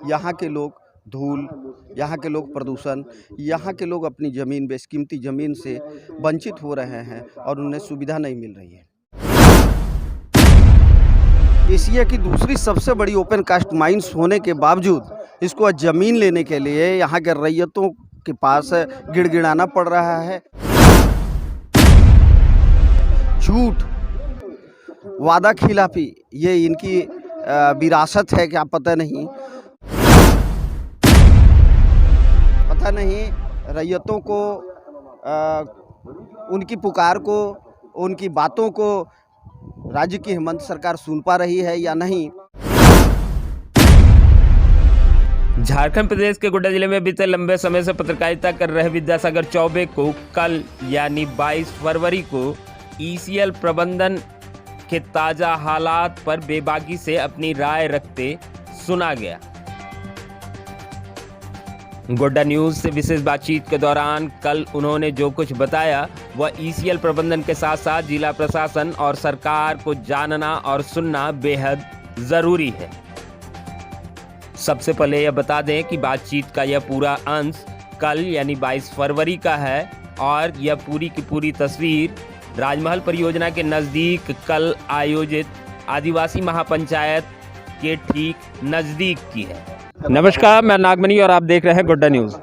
यहाँ के लोग धूल, यहाँ के लोग प्रदूषण, यहाँ के लोग अपनी ज़मीन बेशकीमती ज़मीन से वंचित हो रहे हैं और उन्हें सुविधा नहीं मिल रही है। एशिया की दूसरी सबसे बड़ी ओपन कास्ट माइंस होने के बावजूद इसको ज़मीन लेने के लिए यहाँ के रैयतों के पास गिड़गिड़ाना पड़ रहा है। झूठ, वादा खिलाफी, ये इनकी विरासत है क्या पता नहीं। रैयतों को उनकी पुकार को, उनकी बातों को राज्य की हेमंत सरकार सुन पा रही है या नहीं। झारखंड प्रदेश के गोड्डा जिले में बीते लंबे समय से पत्रकारिता कर रहे विद्यासागर चौबे को कल यानी 22 फरवरी को ईसीएल प्रबंधन के ताजा हालात पर बेबाकी से अपनी राय रखते सुना गया। गोड्डा न्यूज से विशेष बातचीत के दौरान कल उन्होंने जो कुछ बताया वह ईसीएल प्रबंधन के साथ साथ जिला प्रशासन और सरकार को जानना और सुनना बेहद जरूरी है। सबसे पहले यह बता दें कि बातचीत का यह पूरा अंश कल यानी 22 फरवरी का है और यह पूरी की पूरी तस्वीर राजमहल परियोजना के नज़दीक कल आयोजित आदिवासी महापंचायत के ठीक नज़दीक की है। नमस्कार, मैं नागमणि और आप देख रहे हैं गोड्डा न्यूज़।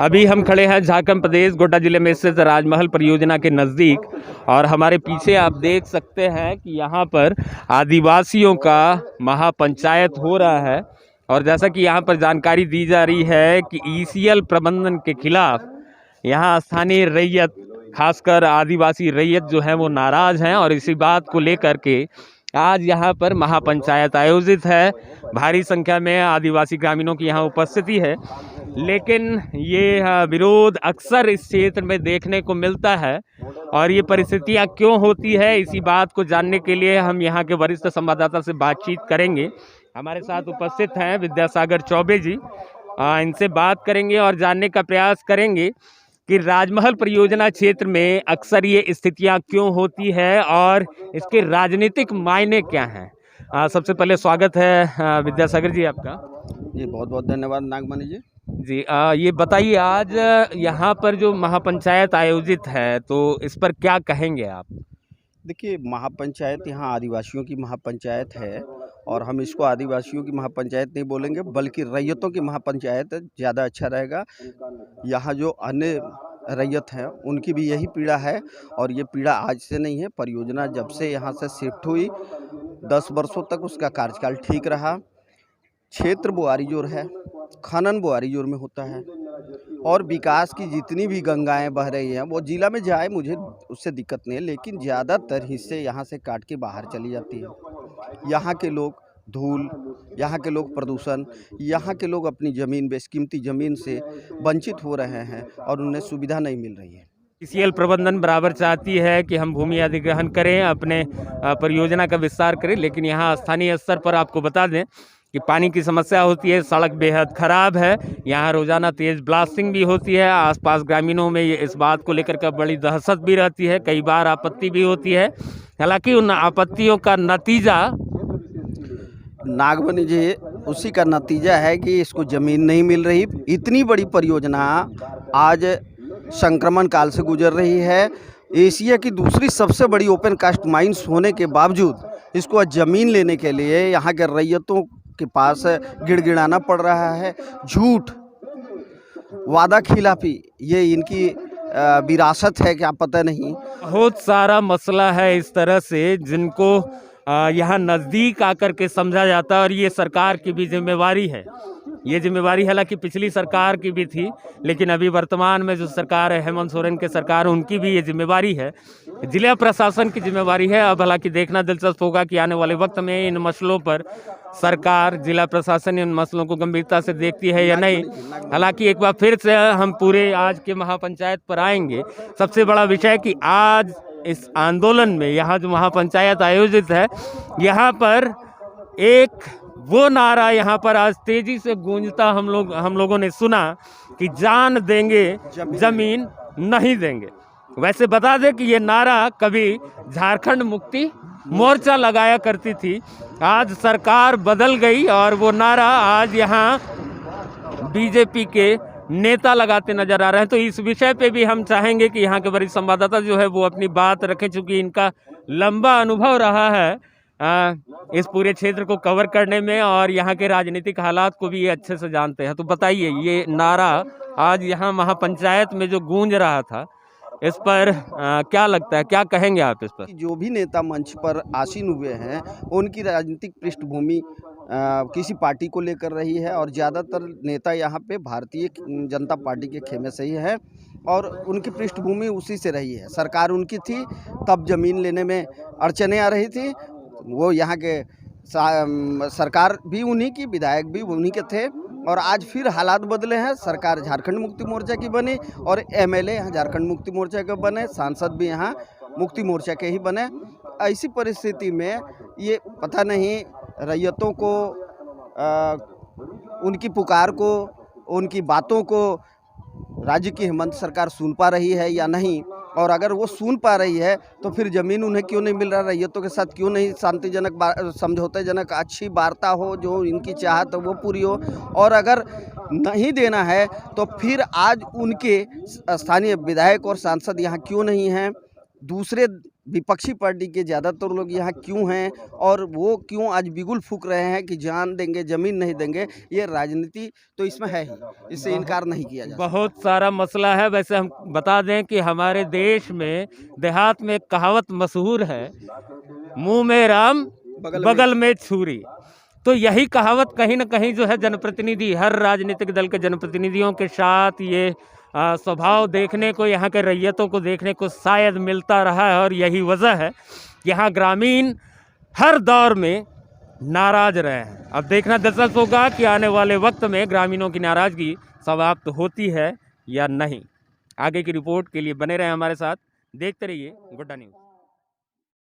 अभी हम खड़े हैं झारखंड प्रदेश गोड्डा जिले में स्थित राजमहल परियोजना के नज़दीक और हमारे पीछे आप देख सकते हैं कि यहाँ पर आदिवासियों का महापंचायत हो रहा है। और जैसा कि यहाँ पर जानकारी दी जा रही है कि ईसीएल प्रबंधन के खिलाफ यहाँ स्थानीय रैयत, खासकर आदिवासी रैयत जो है वो नाराज़ हैं और इसी बात को लेकर के आज यहाँ पर महापंचायत आयोजित है। भारी संख्या में आदिवासी ग्रामीणों की यहाँ उपस्थिति है, लेकिन ये विरोध अक्सर इस क्षेत्र में देखने को मिलता है और ये परिस्थितियाँ क्यों होती है, इसी बात को जानने के लिए हम यहाँ के वरिष्ठ संवाददाता से बातचीत करेंगे। हमारे साथ उपस्थित हैं विद्यासागर चौबे जी। इनसे बात करेंगे और जानने का प्रयास करेंगे कि राजमहल परियोजना क्षेत्र में अक्सर ये स्थितियां क्यों होती है और इसके राजनीतिक मायने क्या हैं। सबसे पहले स्वागत है विद्यासागर जी आपका। जी बहुत बहुत धन्यवाद नागमणि जी। जी ये बताइए, आज यहाँ पर जो महापंचायत आयोजित है तो इस पर क्या कहेंगे आप? देखिए, महापंचायत यहाँ आदिवासियों की महापंचायत है और हम इसको आदिवासियों की महापंचायत नहीं बोलेंगे बल्कि रैयतों की महापंचायत ज़्यादा अच्छा रहेगा। यहाँ जो अन्य रैयत हैं उनकी भी यही पीड़ा है और ये पीड़ा आज से नहीं है। परियोजना जब से यहाँ से शिफ्ट हुई 10 वर्षों तक उसका कार्यकाल ठीक रहा। क्षेत्र बोआरीजोर है, खनन बोआरीजोर में होता है और विकास की जितनी भी गंगाएं बह रही हैं वो जिला में जाए मुझे उससे दिक्कत नहीं है, लेकिन ज़्यादातर हिस्से यहाँ से काट के बाहर चली जाती है। यहाँ के लोग धूल, यहाँ के लोग प्रदूषण, यहाँ के लोग अपनी ज़मीन बेशकीमती ज़मीन से वंचित हो रहे हैं और उन्हें सुविधा नहीं मिल रही है। ईसीएल प्रबंधन बराबर चाहती है कि हम भूमि अधिग्रहण करें, अपने परियोजना का विस्तार करें, लेकिन यहाँ स्थानीय स्तर पर आपको बता दें कि पानी की समस्या होती है, सड़क बेहद ख़राब है, यहाँ रोज़ाना तेज़ ब्लास्टिंग भी होती है। आसपास ग्रामीणों में ये इस बात को लेकर के बड़ी दहशत भी रहती है, कई बार आपत्ति भी होती है। हालांकि उन आपत्तियों का नतीजा नागमणि जी उसी का नतीजा है कि इसको ज़मीन नहीं मिल रही। इतनी बड़ी परियोजना आज संक्रमण काल से गुजर रही है। एशिया की दूसरी सबसे बड़ी ओपन कास्ट माइंस होने के बावजूद इसको ज़मीन लेने के लिए यहाँ के रैयतों के पास गिड़गिड़ाना पड़ रहा है। झूठ, वादा खिलाफी, ये इनकी विरासत है क्या पता नहीं। बहुत सारा मसला है इस तरह से जिनको यहाँ नज़दीक आकर के समझा जाता है और ये सरकार की भी जिम्मेवारी है। ये जिम्मेवारी हालांकि पिछली सरकार की भी थी, लेकिन अभी वर्तमान में जो सरकार है हेमंत सोरेन की सरकार, उनकी भी ये जिम्मेवारी है, जिला प्रशासन की जिम्मेवारी है। अब हालांकि देखना दिलचस्प होगा कि आने वाले वक्त में इन मसलों पर सरकार, जिला प्रशासन इन मसलों को गंभीरता से देखती है या नहीं। हालांकि एक बार फिर से हम पूरे आज के महापंचायत पर आएंगे। सबसे बड़ा विषय कि आज इस आंदोलन में यहाँ जो महापंचायत आयोजित है, यहाँ पर एक वो नारा यहाँ पर आज तेजी से गूंजता हम लोगों ने सुना कि जान देंगे जमीन नहीं देंगे। वैसे बता दें कि ये नारा कभी झारखंड मुक्ति मोर्चा लगाया करती थी। आज सरकार बदल गई और वो नारा आज यहाँ बीजेपी के नेता लगाते नजर आ रहे हैं। तो इस विषय पे भी हम चाहेंगे कि यहाँ के वरिष्ठ संवाददाता जो है वो अपनी बात रखें, चूंकि इनका लंबा अनुभव रहा है इस पूरे क्षेत्र को कवर करने में और यहाँ के राजनीतिक हालात को भी ये अच्छे से जानते हैं। तो बताइए, ये नारा आज यहाँ महापंचायत में जो गूंज रहा था, इस पर क्या लगता है, क्या कहेंगे आप इस पर? जो भी नेता मंच पर आसीन हुए हैं उनकी राजनीतिक पृष्ठभूमि किसी पार्टी को लेकर रही है और ज़्यादातर नेता यहाँ पे भारतीय जनता पार्टी के खेमे से ही है और उनकी पृष्ठभूमि उसी से रही है। सरकार उनकी थी, तब ज़मीन लेने में अड़चनें आ रही थी, वो यहाँ के सरकार भी उन्हीं की, विधायक भी उन्हीं के थे और आज फिर हालात बदले हैं। सरकार झारखंड मुक्ति मोर्चा की बनी और एमएलए यहाँ झारखंड मुक्ति मोर्चा के बने, सांसद भी यहाँ मुक्ति मोर्चा के ही बने। ऐसी परिस्थिति में ये पता नहीं रैयतों को, उनकी पुकार को, उनकी बातों को राज्य की हेमंत सरकार सुन पा रही है या नहीं, और अगर वो सुन पा रही है तो फिर ज़मीन उन्हें क्यों नहीं मिल रहा, रैयतों के साथ क्यों नहीं शांतिजनक समझौतेजनक अच्छी वार्ता हो, जो इनकी चाहत वो पूरी हो। और अगर नहीं देना है तो फिर आज उनके स्थानीय विधायक और सांसद यहाँ क्यों नहीं हैं, दूसरे विपक्षी पार्टी के ज़्यादातर लोग यहाँ क्यों हैं और वो क्यों आज बिगुल फूंक रहे हैं कि जान देंगे, ज़मीन नहीं देंगे। ये राजनीति तो इसमें है ही, इससे इनकार नहीं किया जा सकता। बहुत सारा मसला है। वैसे हम बता दें कि हमारे देश में देहात में एक कहावत मशहूर है, मुंह में राम बगल में छुरी। तो यही कहावत कहीं ना कहीं जो है जनप्रतिनिधि, हर राजनीतिक दल के जनप्रतिनिधियों के साथ ये स्वभाव देखने को, यहाँ के रैयतों को देखने को शायद मिलता रहा है और यही वजह है यहाँ ग्रामीण हर दौर में नाराज रहे हैं। अब देखना दिलचस्प होगा कि आने वाले वक्त में ग्रामीणों की नाराजगी समाप्त होती है या नहीं। आगे की रिपोर्ट के लिए बने रहें हमारे साथ, देखते रहिए गोड्डा न्यूज़।